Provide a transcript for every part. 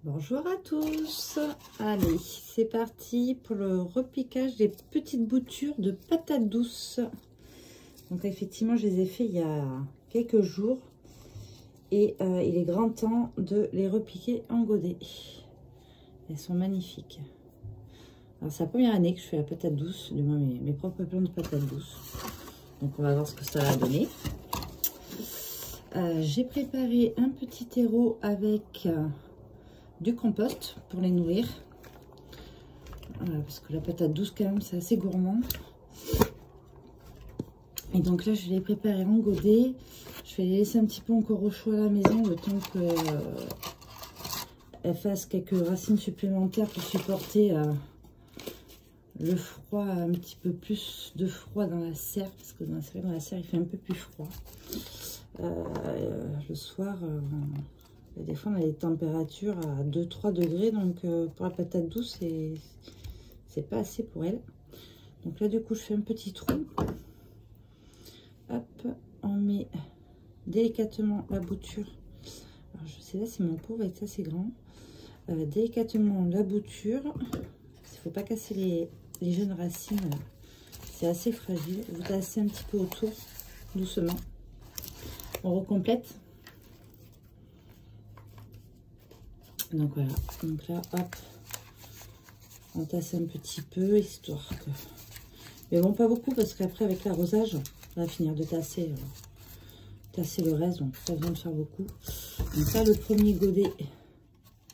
Bonjour à tous. Allez, c'est parti pour le repiquage des petites boutures de patates douces. Donc effectivement, je les ai fait il y a quelques jours. Et il est grand temps de les repiquer en godet. Elles sont magnifiques. Alors c'est la première année que je fais la patate douce, du moins mes propres plants de patates douces. Donc on va voir ce que ça va donner. J'ai préparé un petit terreau avec du compost pour les nourrir. Voilà, parce que la patate douce quand même c'est assez gourmand. Et donc là je vais les préparer en godet. Je vais les laisser un petit peu encore au chaud à la maison, le temps qu'elles fassent quelques racines supplémentaires pour supporter le froid, un petit peu plus de froid dans la serre, parce que dans la serre il fait un peu plus froid. Le soir, des fois on a des températures à 2-3 degrés, donc pour la patate douce c'est pas assez pour elle. Donc là du coup je fais un petit trou. Hop, on met délicatement la bouture. Alors je sais pas si mon pot va être assez grand. Délicatement la bouture. Il faut pas casser les jeunes racines. C'est assez fragile. Vous tassez un petit peu autour, doucement. On recomplète. Donc voilà. Donc là, hop, on tasse un petit peu histoire que. Mais bon, pas beaucoup parce qu'après avec l'arrosage, on va finir de tasser le reste, donc pas besoin de faire beaucoup. Donc là, le premier godet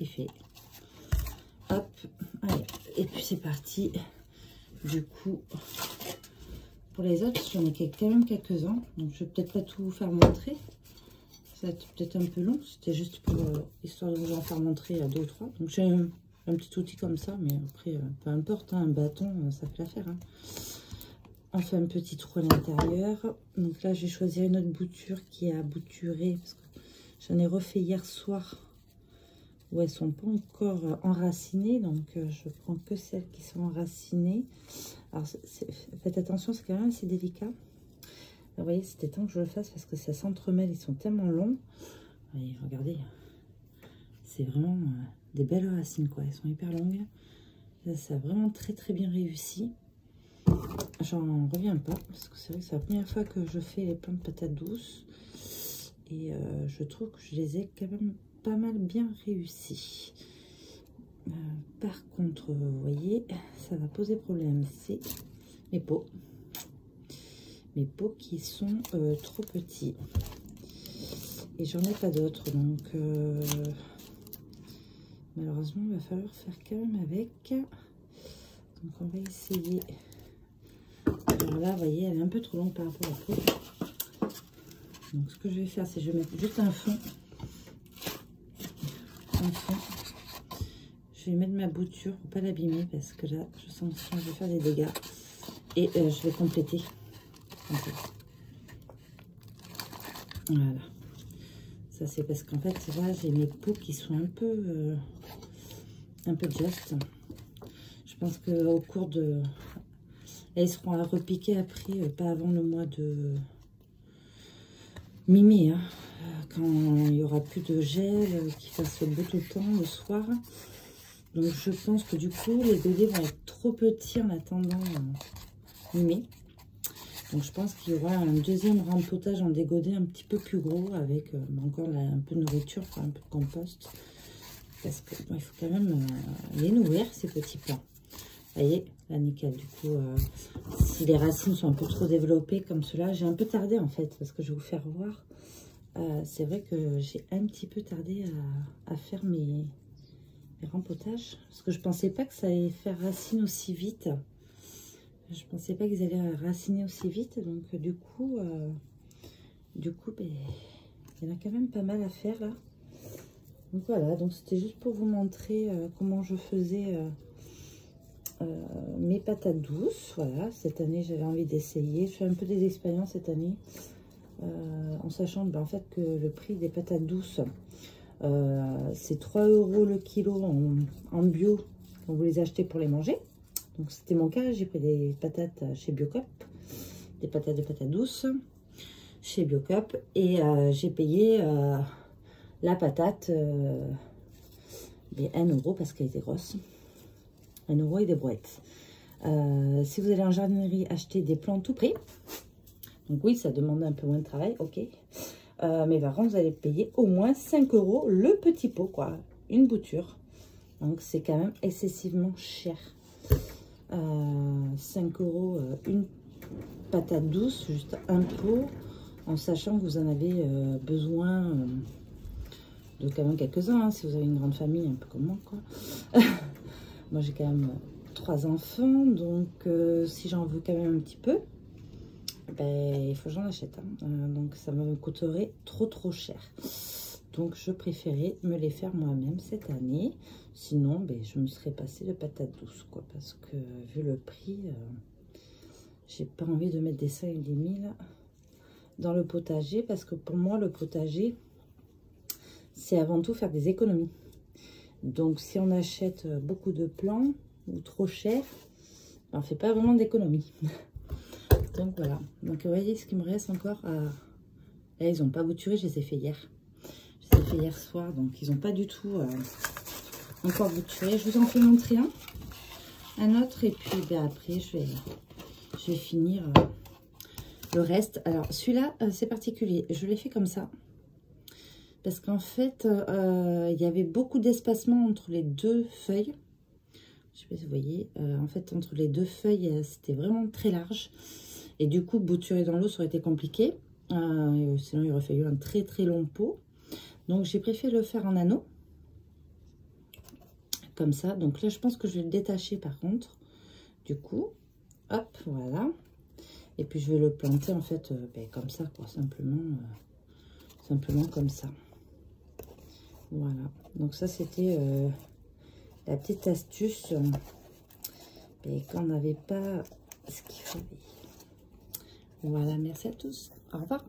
est fait. Hop, allez, et puis c'est parti. Du coup, pour les autres, j'en ai quand même quelques-uns, donc je vais peut-être pas tout vous faire montrer. Ça va être peut-être un peu long, c'était juste pour histoire de vous en faire montrer à 2 ou 3. Donc j'ai un petit outil comme ça, mais après, peu importe, hein, un bâton, ça fait l'affaire. Hein. On fait un petit trou à l'intérieur. Donc là, j'ai choisi une autre bouture qui est à bouturer, parce que j'en ai refait hier soir où elles sont pas encore enracinées, donc je prends que celles qui sont enracinées. Alors faites attention, c'est quand même assez délicat. Vous voyez, c'était temps que je le fasse parce que ça s'entremêle, ils sont tellement longs. Voyez, regardez, c'est vraiment des belles racines quoi, elles sont hyper longues. Là, ça a vraiment très bien réussi. J'en reviens pas parce que c'est vrai que c'est la première fois que je fais les plants de patates douces et je trouve que je les ai quand même pas mal bien réussi. Par contre, vous voyez, ça va poser problème, c'est mes pots qui sont trop petits et j'en ai pas d'autres, donc malheureusement il va falloir faire quand même avec. Donc on va essayer. Alors là, vous voyez, elle est un peu trop longue par rapport au pot. Donc ce que je vais faire, c'est que je vais mettre juste un fond. Je vais mettre ma bouture pour pas l'abîmer parce que là je sens que je vais faire des dégâts et je vais compléter. Voilà, ça c'est parce qu'en fait là j'ai mes pots qui sont un peu just. Je pense que au cours de elles seront à repiquer après, pas avant le mois de mi-mai, hein, quand il y aura plus de gel, qu'il fasse beau tout le temps le soir. Donc je pense que du coup les godets vont être trop petits en attendant mi-mai. Donc je pense qu'il y aura un deuxième rempotage en dégodé un petit peu plus gros avec encore là, un peu de nourriture, enfin, un peu de compost. Parce que bon, il faut quand même les nourrir ces petits plants. Vous voyez, là nickel. Du coup, si les racines sont un peu trop développées comme cela, j'ai un peu tardé en fait, parce que je vais vous faire voir. C'est vrai que j'ai un petit peu tardé à faire mes rempotages, parce que je pensais pas que ça allait faire racine aussi vite. Je pensais pas qu'ils allaient raciner aussi vite, donc du coup, ben, il y en a quand même pas mal à faire là. Donc voilà, donc c'était juste pour vous montrer comment je faisais mes patates douces. Voilà, cette année j'avais envie d'essayer. Je fais un peu des expériences cette année, en sachant ben, en fait que le prix des patates douces, c'est 3 € le kilo en bio quand vous les achetez pour les manger. Donc c'était mon cas, j'ai pris des patates chez Biocop, des patates de patates douces chez Biocop et j'ai payé la patate Et 1 € parce qu'elle était grosse. 1 € et des brouettes. Si vous allez en jardinerie acheter des plants tout prix, donc oui, ça demande un peu moins de travail, ok. Mais par contre, vous allez payer au moins 5 € le petit pot, quoi. Une bouture. Donc, c'est quand même excessivement cher. 5 € une patate douce, juste un pot, en sachant que vous en avez besoin de quand même quelques-uns, hein, si vous avez une grande famille, un peu comme moi, quoi. Moi, j'ai quand même 3 enfants, donc si j'en veux quand même un petit peu, ben, il faut que j'en achète. Hein. Donc, ça me coûterait trop cher. Donc, je préférais me les faire moi-même cette année. Sinon, ben, je me serais passé de patates douces, quoi. Parce que, vu le prix, j'ai pas envie de mettre des 5 et des 1000 dans le potager. Parce que pour moi, le potager, c'est avant tout faire des économies. Donc, si on achète beaucoup de plants ou trop cher, on ne fait pas vraiment d'économie. Donc, voilà. Donc, vous voyez ce qu'il me reste encore à... Là, ils n'ont pas bouturé, je les ai fait hier. Je les ai fait hier soir, donc ils n'ont pas du tout encore bouturé. Je vous en fais montrer un autre, et puis ben, après, je vais finir le reste. Alors, celui-là, c'est particulier. Je l'ai fait comme ça. Parce qu'en fait, il y avait beaucoup d'espacement entre les deux feuilles. Je ne sais pas si vous voyez. En fait, entre les deux feuilles, c'était vraiment très large. Et du coup, bouturer dans l'eau, ça aurait été compliqué. Sinon, il aurait fallu un très long pot. Donc, j'ai préféré le faire en anneau. Comme ça. Donc là, je pense que je vais le détacher par contre. Du coup, hop, voilà. Et puis, je vais le planter en fait ben, comme ça, quoi. Simplement comme ça. Voilà. Donc ça, c'était la petite astuce. Et quand on n'avait pas ce qu'il fallait. Voilà, merci à tous. Au revoir.